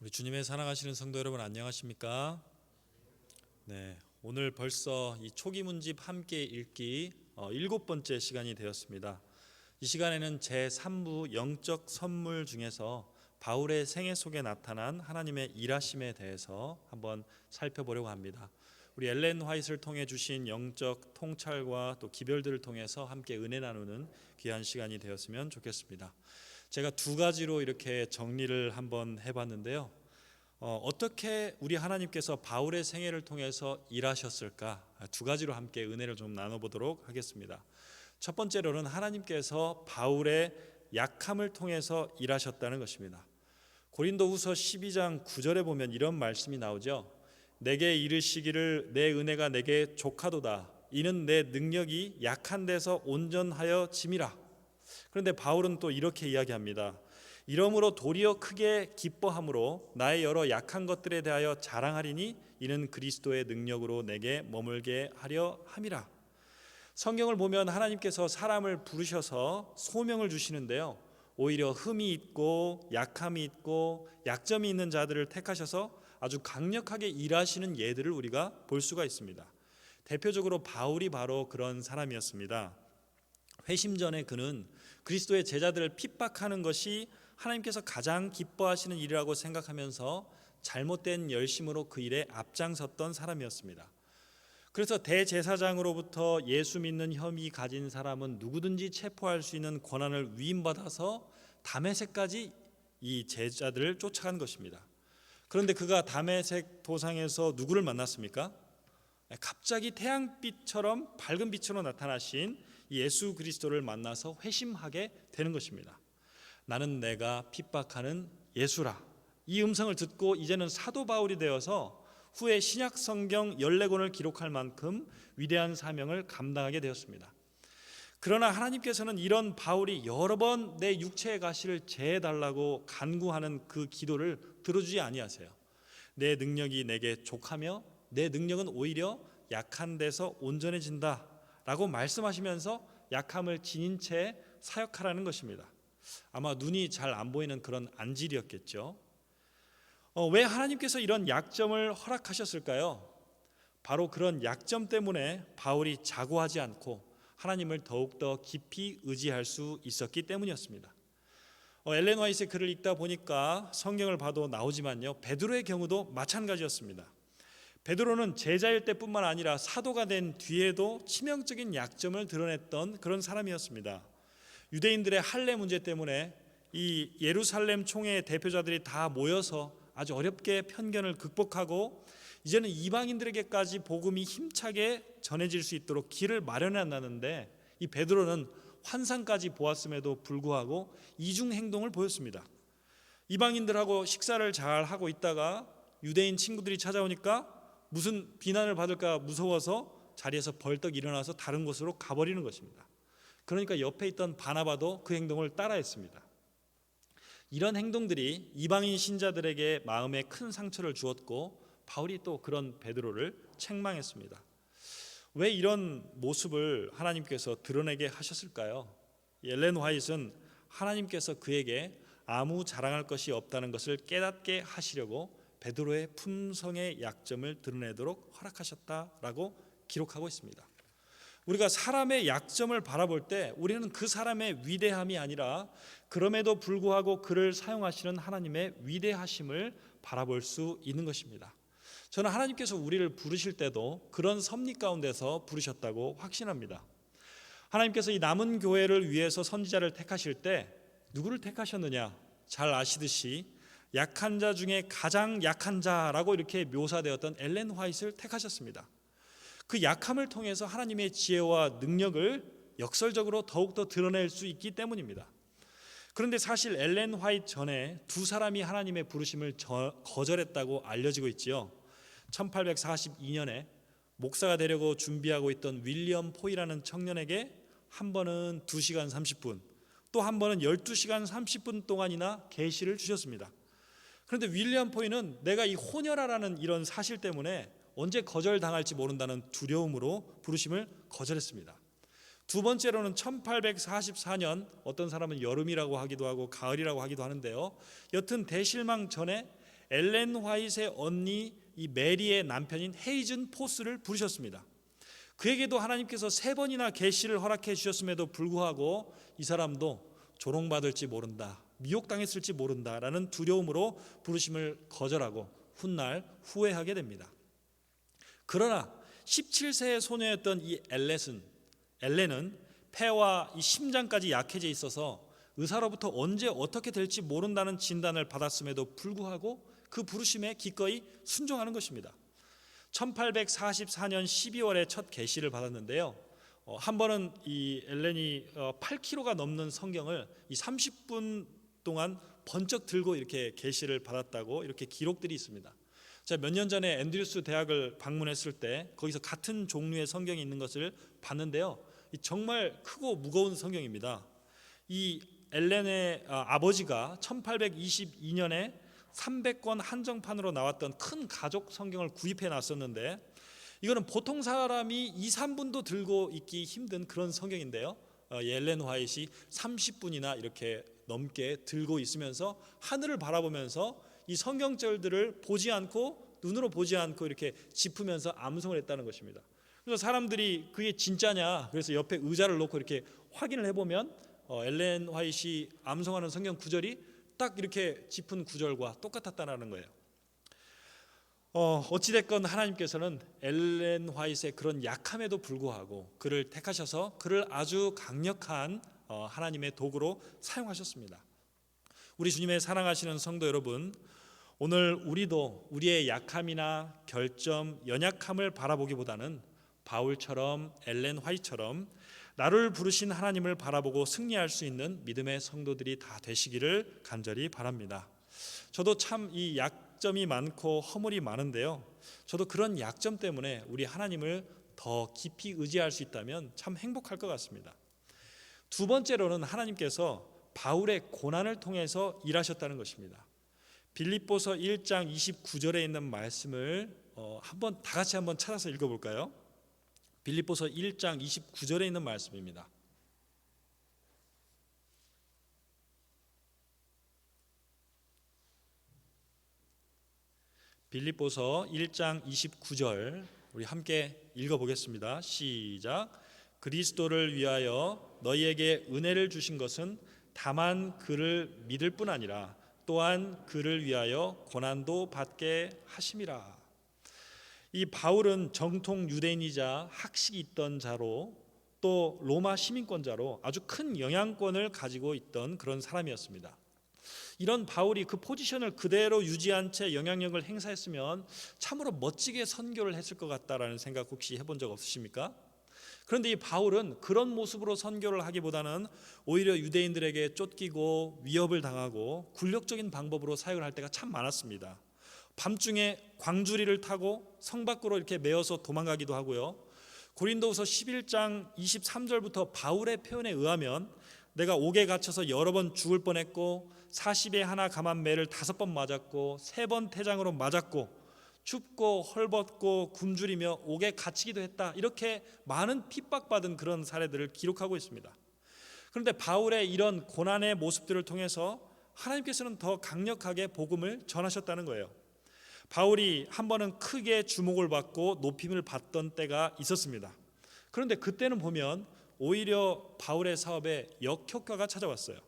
우리 주님의 사랑하시는 성도 여러분, 안녕하십니까? 네, 오늘 벌써 이 초기 문집 함께 읽기 7번째 시간이 되었습니다. 이 시간에는 제3부 영적 선물 중에서 바울의 생애 속에 나타난 하나님의 일하심에 대해서 한번 살펴보려고 합니다. 우리 엘렌 화이트를 통해 주신 영적 통찰과 또 기별들을 통해서 함께 은혜 나누는 귀한 시간이 되었으면 좋겠습니다. 제가 두 가지로 이렇게 정리를 한번 해봤는데요. 어떻게 우리 하나님께서 바울의 생애를 통해서 일하셨을까? 두 가지로 함께 은혜를 좀 나눠보도록 하겠습니다. 첫 번째로는 하나님께서 바울의 약함을 통해서 일하셨다는 것입니다. 고린도후서 12장 9절에 보면 이런 말씀이 나오죠. 내게 이르시기를 내 은혜가 내게 족하도다. 이는 내 능력이 약한 데서 온전하여 짐이라. 그런데 바울은 또 이렇게 이야기합니다. 이러므로 도리어 크게 기뻐함으로 나의 여러 약한 것들에 대하여 자랑하리니 이는 그리스도의 능력으로 내게 머물게 하려 함이라. 성경을 보면 하나님께서 사람을 부르셔서 소명을 주시는데요, 오히려 흠이 있고 약함이 있고 약점이 있는 자들을 택하셔서 아주 강력하게 일하시는 예들을 우리가 볼 수가 있습니다. 대표적으로 바울이 바로 그런 사람이었습니다. 회심 전에 그는 그리스도의 제자들을 핍박하는 것이 하나님께서 가장 기뻐하시는 일이라고 생각하면서 잘못된 열심으로 그 일에 앞장섰던 사람이었습니다. 그래서 대제사장으로부터 예수 믿는 혐의 가진 사람은 누구든지 체포할 수 있는 권한을 위임받아서 다메섹까지 이 제자들을 쫓아간 것입니다. 그런데 그가 다메섹 도상에서 누구를 만났습니까? 갑자기 태양빛처럼 밝은 빛으로 나타나신 예수 그리스도를 만나서 회심하게 되는 것입니다. 나는 내가 핍박하는 예수라. 이 음성을 듣고 이제는 사도 바울이 되어서 후에 신약 성경 14권을 기록할 만큼 위대한 사명을 감당하게 되었습니다. 그러나 하나님께서는 이런 바울이 여러 번 내 육체의 가시를 제해달라고 간구하는 그 기도를 들어주지 아니하세요. 내 능력이 내게 족하며 내 능력은 오히려 약한 데서 온전해진다 라고 말씀하시면서 약함을 지닌 채 사역하라는 것입니다. 아마 눈이 잘 안 보이는 그런 안질이었겠죠. 왜 하나님께서 이런 약점을 허락하셨을까요? 바로 그런 약점 때문에 바울이 자고하지 않고 하나님을 더욱더 깊이 의지할 수 있었기 때문이었습니다. 엘렌 화이트의 글을 읽다 보니까 성경을 봐도 나오지만요, 베드로의 경우도 마찬가지였습니다. 베드로는 제자일 때뿐만 아니라 사도가 된 뒤에도 치명적인 약점을 드러냈던 그런 사람이었습니다. 유대인들의 할례 문제 때문에 이 예루살렘 총회의 대표자들이 다 모여서 아주 어렵게 편견을 극복하고 이제는 이방인들에게까지 복음이 힘차게 전해질 수 있도록 길을 마련해 놨는데, 이 베드로는 환상까지 보았음에도 불구하고 이중 행동을 보였습니다. 이방인들하고 식사를 잘 하고 있다가 유대인 친구들이 찾아오니까 무슨 비난을 받을까 무서워서 자리에서 벌떡 일어나서 다른 곳으로 가버리는 것입니다. 그러니까 옆에 있던 바나바도 그 행동을 따라했습니다. 이런 행동들이 이방인 신자들에게 마음에 큰 상처를 주었고 바울이 또 그런 베드로를 책망했습니다. 왜 이런 모습을 하나님께서 드러내게 하셨을까요? 엘렌 화이트는 하나님께서 그에게 아무 자랑할 것이 없다는 것을 깨닫게 하시려고 베드로의 품성의 약점을 드러내도록 허락하셨다라고 기록하고 있습니다. 우리가 사람의 약점을 바라볼 때 우리는 그 사람의 위대함이 아니라 그럼에도 불구하고 그를 사용하시는 하나님의 위대하심을 바라볼 수 있는 것입니다. 저는 하나님께서 우리를 부르실 때도 그런 섭리 가운데서 부르셨다고 확신합니다. 하나님께서 이 남은 교회를 위해서 선지자를 택하실 때 누구를 택하셨느냐? 잘 아시듯이 약한 자 중에 가장 약한 자라고 이렇게 묘사되었던 엘렌 화이트를 택하셨습니다. 그 약함을 통해서 하나님의 지혜와 능력을 역설적으로 더욱더 드러낼 수 있기 때문입니다. 그런데 사실 엘렌 화이트 전에 두 사람이 하나님의 부르심을 거절했다고 알려지고 있지요. 1842년에 목사가 되려고 준비하고 있던 윌리엄 포이라는 청년에게 한 번은 2시간 30분, 또 한 번은 12시간 30분 동안이나 계시를 주셨습니다. 그런데 윌리엄 포이는 내가 이 혼혈아라는 이런 사실 때문에 언제 거절당할지 모른다는 두려움으로 부르심을 거절했습니다. 두 번째로는 1844년, 어떤 사람은 여름이라고 하기도 하고 가을이라고 하기도 하는데요, 여튼 대실망 전에 엘렌 화이트의 언니 이 메리의 남편인 헤이즌 포스를 부르셨습니다. 그에게도 하나님께서 3번이나 계시를 허락해 주셨음에도 불구하고 이 사람도 조롱받을지 모른다, 미혹당했을지 모른다라는 두려움으로 부르심을 거절하고 훗날 후회하게 됩니다. 그러나 17세의 소녀였던 이 엘렌은 폐와 이 심장까지 약해져 있어서 의사로부터 언제 어떻게 될지 모른다는 진단을 받았음에도 불구하고 그 부르심에 기꺼이 순종하는 것입니다. 1844년 12월에 첫 계시를 받았는데요. 한 번은 이 엘렌이 8kg가 넘는 성경을 이 30분 동안 번쩍 들고 이렇게 계시를 받았다고 이렇게 기록들이 있습니다. 제가 몇 년 전에 앤드류스 대학을 방문했을 때 거기서 같은 종류의 성경이 있는 것을 봤는데요. 정말 크고 무거운 성경입니다. 이 엘렌의 아버지가 1822년에 300권 한정판으로 나왔던 큰 가족 성경을 구입해 놨었는데 이거는 보통 사람이 2, 3분도 들고 있기 힘든 그런 성경인데요. 엘렌 화이트이 30분이나 이렇게 넘게 들고 있으면서 하늘을 바라보면서 이 성경절들을 보지 않고 눈으로 보지 않고 이렇게 짚으면서 암송을 했다는 것입니다. 그래서 사람들이 그게 진짜냐 그래서 옆에 의자를 놓고 이렇게 확인을 해보면 엘렌 화이트이 암송하는 성경 구절이 딱 이렇게 짚은 구절과 똑같았다는 거예요. 어찌됐건 하나님께서는 엘렌 화이트의 그런 약함에도 불구하고 그를 택하셔서 그를 아주 강력한 하나님의 도구로 사용하셨습니다. 우리 주님의 사랑하시는 성도 여러분, 오늘 우리도 우리의 약함이나 결점, 연약함을 바라보기보다는 바울처럼 엘렌 화이트처럼 나를 부르신 하나님을 바라보고 승리할 수 있는 믿음의 성도들이 다 되시기를 간절히 바랍니다. 저도 참 이 약점이 많고 허물이 많은데요. 저도 그런 약점 때문에 우리 하나님을 더 깊이 의지할 수 있다면 참 행복할 것 같습니다. 두 번째로는 하나님께서 바울의 고난을 통해서 일하셨다는 것입니다. 빌립보서 1장 29절에 있는 말씀을 다 같이 한번 찾아서 읽어볼까요? 빌립보서 1장 29절에 있는 말씀입니다. 빌립보서 1장 29절 우리 함께 읽어보겠습니다. 시작. 그리스도를 위하여 너희에게 은혜를 주신 것은 다만 그를 믿을 뿐 아니라 또한 그를 위하여 고난도 받게 하심이라. 이 바울은 정통 유대인이자 학식이 있던 자로 또 로마 시민권자로 아주 큰 영향권을 가지고 있던 그런 사람이었습니다. 이런 바울이 그 포지션을 그대로 유지한 채 영향력을 행사했으면 참으로 멋지게 선교를 했을 것 같다라는 생각 혹시 해본 적 없으십니까? 그런데 이 바울은 그런 모습으로 선교를 하기보다는 오히려 유대인들에게 쫓기고 위협을 당하고 굴욕적인 방법으로 사역을 할 때가 참 많았습니다. 밤중에 광주리를 타고 성 밖으로 이렇게 메어서 도망가기도 하고요. 고린도후서 11장 23절부터 바울의 표현에 의하면 내가 옥에 갇혀서 여러 번 죽을 뻔했고 40에 하나 감한 매를 5번 맞았고 3번 태장으로 맞았고 춥고 헐벗고 굶주리며 옥에 갇히기도 했다. 이렇게 많은 핍박받은 그런 사례들을 기록하고 있습니다. 그런데 바울의 이런 고난의 모습들을 통해서 하나님께서는 더 강력하게 복음을 전하셨다는 거예요. 바울이 한 번은 크게 주목을 받고 높임을 받던 때가 있었습니다. 그런데 그때는 보면 오히려 바울의 사업에 역효과가 찾아왔어요.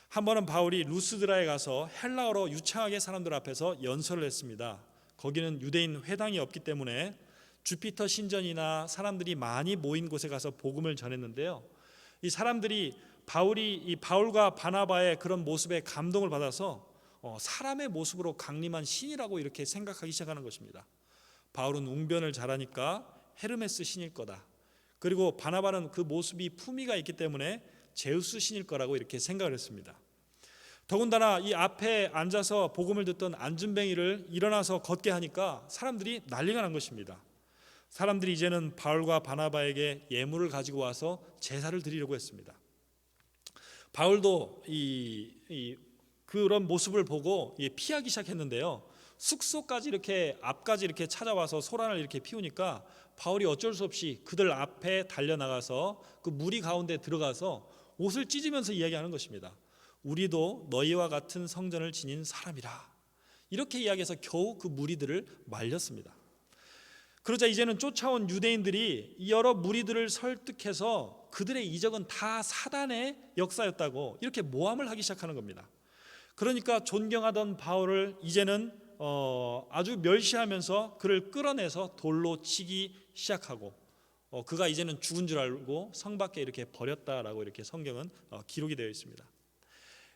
한 번은 바울이 루스드라에 가서 헬라어로 유창하게 사람들 앞에서 연설을 했습니다. 거기는 유대인 회당이 없기 때문에 주피터 신전이나 사람들이 많이 모인 곳에 가서 복음을 전했는데요. 이 사람들이 이 바울과 바나바의 그런 모습에 감동을 받아서 사람의 모습으로 강림한 신이라고 이렇게 생각하기 시작하는 것입니다. 바울은 웅변을 잘하니까 헤르메스 신일 거다. 그리고 바나바는 그 모습이 품위가 있기 때문에 제우스 신일 거라고 이렇게 생각을 했습니다. 더군다나 이 앞에 앉아서 복음을 듣던 안준뱅이를 일어나서 걷게 하니까 사람들이 난리가 난 것입니다. 사람들이 이제는 바울과 바나바에게 예물을 가지고 와서 제사를 드리려고 했습니다. 바울도 그런 모습을 보고 피하기 시작했는데요. 숙소까지 이렇게 앞까지 이렇게 찾아와서 소란을 이렇게 피우니까 바울이 어쩔 수 없이 그들 앞에 달려나가서 그 무리 가운데 들어가서 옷을 찢으면서 이야기하는 것입니다. 우리도 너희와 같은 성전을 지닌 사람이라. 이렇게 이야기해서 겨우 그 무리들을 말렸습니다. 그러자 이제는 쫓아온 유대인들이 여러 무리들을 설득해서 그들의 이적은 다 사단의 역사였다고 이렇게 모함을 하기 시작하는 겁니다. 그러니까 존경하던 바울을 이제는 아주 멸시하면서 그를 끌어내서 돌로 치기 시작하고 그가 이제는 죽은 줄 알고 성 밖에 이렇게 버렸다라고 이렇게 성경은 기록이 되어 있습니다.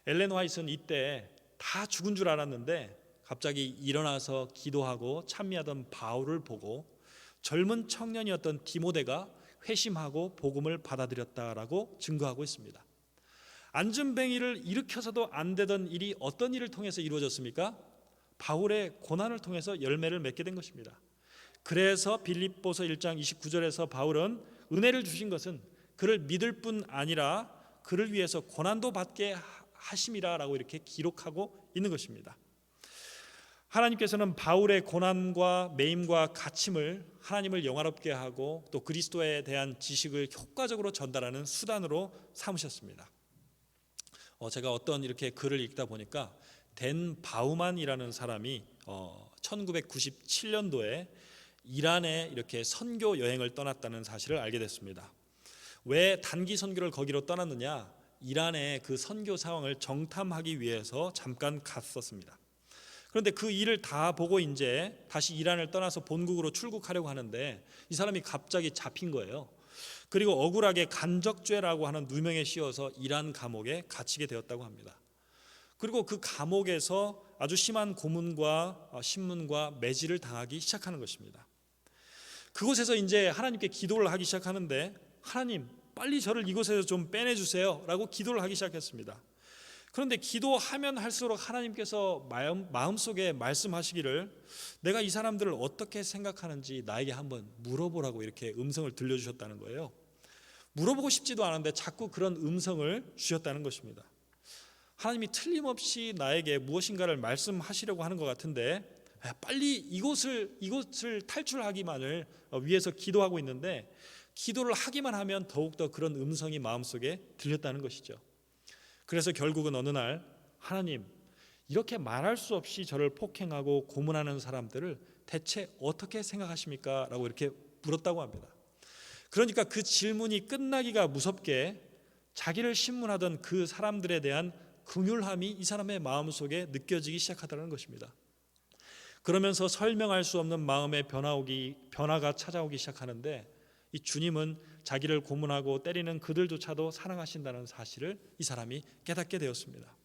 엘렌 화이트는 이때 다 죽은 줄 알았는데 갑자기 일어나서 기도하고 찬미하던 바울을 보고 젊은 청년이었던 디모데가 회심하고 복음을 받아들였다라고 증거하고 있습니다. 안전뱅이를 일으켜서도 안 되던 일이 어떤 일을 통해서 이루어졌습니까? 바울의 고난을 통해서 열매를 맺게 된 것입니다. 그래서 빌립보서 1장 29절에서 바울은 은혜를 주신 것은 그를 믿을 뿐 아니라 그를 위해서 고난도 받게 하심이라라고 이렇게 기록하고 있는 것입니다. 하나님께서는 바울의 고난과 매임과 갇힘을 하나님을 영화롭게 하고 또 그리스도에 대한 지식을 효과적으로 전달하는 수단으로 삼으셨습니다. 제가 어떤 이렇게 글을 읽다 보니까 댄 바우만이라는 사람이 1997년도에 이란에 이렇게 선교 여행을 떠났다는 사실을 알게 됐습니다. 왜 단기 선교를 거기로 떠났느냐? 이란의 그 선교 상황을 정탐하기 위해서 잠깐 갔었습니다. 그런데 그 일을 다 보고 이제 다시 이란을 떠나서 본국으로 출국하려고 하는데 이 사람이 갑자기 잡힌 거예요. 그리고 억울하게 간적죄라고 하는 누명에 씌워서 이란 감옥에 갇히게 되었다고 합니다. 그리고 그 감옥에서 아주 심한 고문과 신문과 매질을 당하기 시작하는 것입니다. 그곳에서 이제 하나님께 기도를 하기 시작하는데 하나님 빨리 저를 이곳에서 좀 빼내주세요 라고 기도를 하기 시작했습니다. 그런데 기도하면 할수록 하나님께서 마음속에 말씀하시기를 내가 이 사람들을 어떻게 생각하는지 나에게 한번 물어보라고 이렇게 음성을 들려주셨다는 거예요. 물어보고 싶지도 않은데 자꾸 그런 음성을 주셨다는 것입니다. 하나님이 틀림없이 나에게 무엇인가를 말씀하시려고 하는 것 같은데 빨리 이곳을 탈출하기만을 위해서 기도하고 있는데 기도를 하기만 하면 더욱더 그런 음성이 마음속에 들렸다는 것이죠. 그래서 결국은 어느 날 하나님 이렇게 말할 수 없이 저를 폭행하고 고문하는 사람들을 대체 어떻게 생각하십니까? 라고 이렇게 물었다고 합니다. 그러니까 그 질문이 끝나기가 무섭게 자기를 신문하던 그 사람들에 대한 긍휼함이 이 사람의 마음속에 느껴지기 시작하다는 것입니다. 그러면서 설명할 수 없는 마음의 변화가 찾아오기 시작하는데 이 주님은 자기를 고문하고 때리는 그들조차도 사랑하신다는 사실을 이 사람이 깨닫게 되었습니다.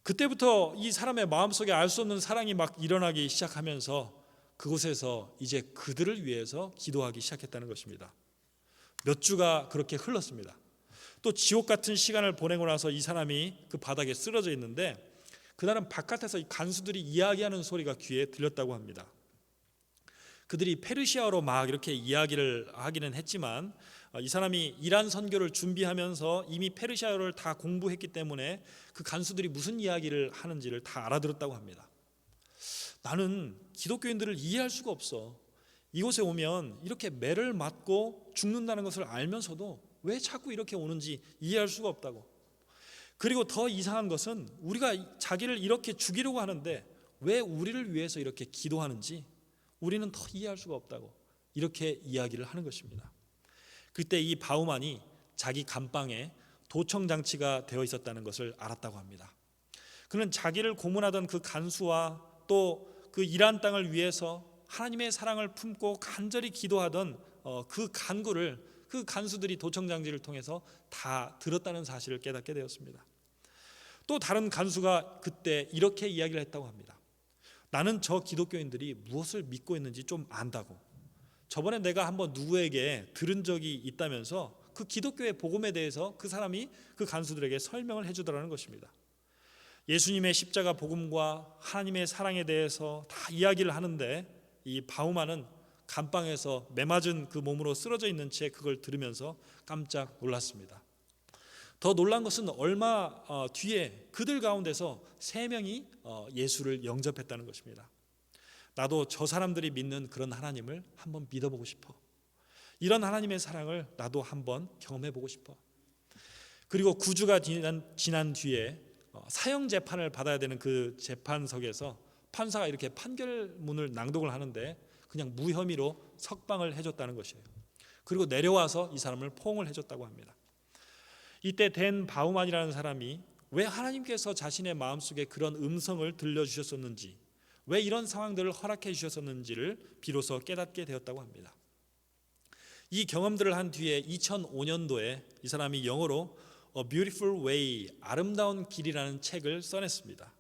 그때부터 이 사람의 마음속에 알 수 없는 사랑이 막 일어나기 시작하면서 그곳에서 이제 그들을 위해서 기도하기 시작했다는 것입니다. 몇 주가 그렇게 흘렀습니다. 또 지옥 같은 시간을 보내고 나서 이 사람이 그 바닥에 쓰러져 있는데 그날은 바깥에서 이 간수들이 이야기하는 소리가 귀에 들렸다고 합니다. 그들이 페르시아어로 막 이렇게 이야기를 하기는 했지만 이 사람이 이란 선교를 준비하면서 이미 페르시아어를 다 공부했기 때문에 그 간수들이 무슨 이야기를 하는지를 다 알아들었다고 합니다. 나는 기독교인들을 이해할 수가 없어. 이곳에 오면 이렇게 매를 맞고 죽는다는 것을 알면서도 왜 자꾸 이렇게 오는지 이해할 수가 없다고. 그리고 더 이상한 것은 우리가 자기를 이렇게 죽이려고 하는데 왜 우리를 위해서 이렇게 기도하는지 우리는 더 이해할 수가 없다고 이렇게 이야기를 하는 것입니다. 그때 이 바우만이 자기 감방에 도청장치가 되어 있었다는 것을 알았다고 합니다. 그는 자기를 고문하던 그 간수와 또 그 이란 땅을 위해서 하나님의 사랑을 품고 간절히 기도하던 그 간구를 그 간수들이 도청장치를 통해서 다 들었다는 사실을 깨닫게 되었습니다. 또 다른 간수가 그때 이렇게 이야기를 했다고 합니다. 나는 저 기독교인들이 무엇을 믿고 있는지 좀 안다고. 저번에 내가 한번 누구에게 들은 적이 있다면서 그 기독교의 복음에 대해서 그 사람이 그 간수들에게 설명을 해주더라는 것입니다. 예수님의 십자가 복음과 하나님의 사랑에 대해서 다 이야기를 하는데 이 바우만은 감방에서 매맞은 그 몸으로 쓰러져 있는 채 그걸 들으면서 깜짝 놀랐습니다. 더 놀란 것은 얼마 뒤에 그들 가운데서 3명이 예수를 영접했다는 것입니다. 나도 저 사람들이 믿는 그런 하나님을 한번 믿어보고 싶어. 이런 하나님의 사랑을 나도 한번 경험해보고 싶어. 그리고 9주가 지난 뒤에 사형 재판을 받아야 되는 그 재판석에서 판사가 이렇게 판결문을 낭독을 하는데 그냥 무혐의로 석방을 해줬다는 것이에요. 그리고 내려와서 이 사람을 포옹을 해줬다고 합니다. 이때 댄 바우만이라는 사람이 왜 하나님께서 자신의 마음속에 그런 음성을 들려주셨었는지, 왜 이런 상황들을 허락해 주셨었는지를 비로소 깨닫게 되었다고 합니다. 이 경험들을 한 뒤에 2005년도에 이 사람이 영어로 A Beautiful Way, 아름다운 길이라는 책을 써냈습니다.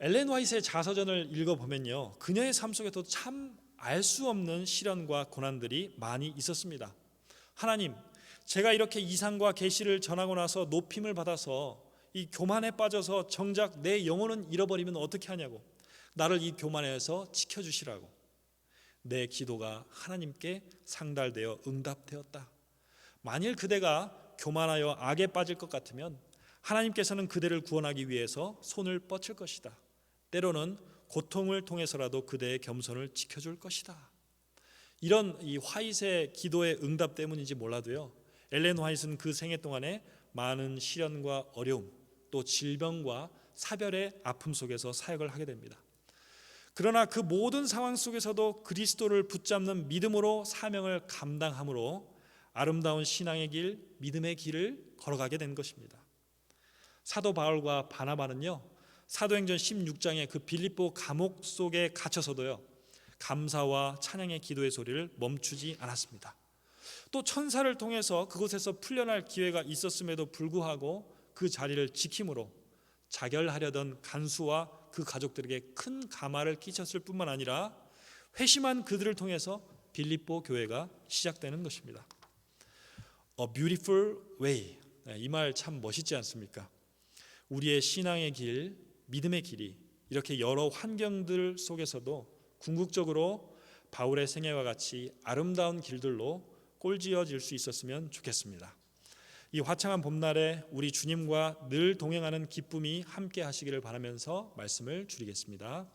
엘렌 화이트의 자서전을 읽어보면요, 그녀의 삶 속에도 참 알 수 없는 시련과 고난들이 많이 있었습니다. 하나님, 제가 이렇게 이상과 계시를 전하고 나서 높임을 받아서 이 교만에 빠져서 정작 내 영혼은 잃어버리면 어떻게 하냐고, 나를 이 교만에서 지켜주시라고. 내 기도가 하나님께 상달되어 응답되었다. 만일 그대가 교만하여 악에 빠질 것 같으면 하나님께서는 그대를 구원하기 위해서 손을 뻗칠 것이다. 때로는 고통을 통해서라도 그대의 겸손을 지켜줄 것이다. 이런 이 화이트의 기도의 응답 때문인지 몰라도요, 엘렌 화이트는 그 생애 동안에 많은 시련과 어려움, 또 질병과 사별의 아픔 속에서 사역을 하게 됩니다. 그러나 그 모든 상황 속에서도 그리스도를 붙잡는 믿음으로 사명을 감당함으로 아름다운 신앙의 길, 믿음의 길을 걸어가게 된 것입니다. 사도 바울과 바나바는요, 사도행전 16장의 그 빌립보 감옥 속에 갇혀서도요, 감사와 찬양의 기도의 소리를 멈추지 않았습니다. 또 천사를 통해서 그곳에서 풀려날 기회가 있었음에도 불구하고 그 자리를 지킴으로 자결하려던 간수와 그 가족들에게 큰 가마를 끼쳤을 뿐만 아니라 회심한 그들을 통해서 빌립보 교회가 시작되는 것입니다. A beautiful way. 이 말 참 멋있지 않습니까? 우리의 신앙의 길, 믿음의 길이 이렇게 여러 환경들 속에서도 궁극적으로 바울의 생애와 같이 아름다운 길들로 꼴지어질 수 있었으면 좋겠습니다. 이 화창한 봄날에 우리 주님과 늘 동행하는 기쁨이 함께 하시기를 바라면서 말씀을 줄이겠습니다.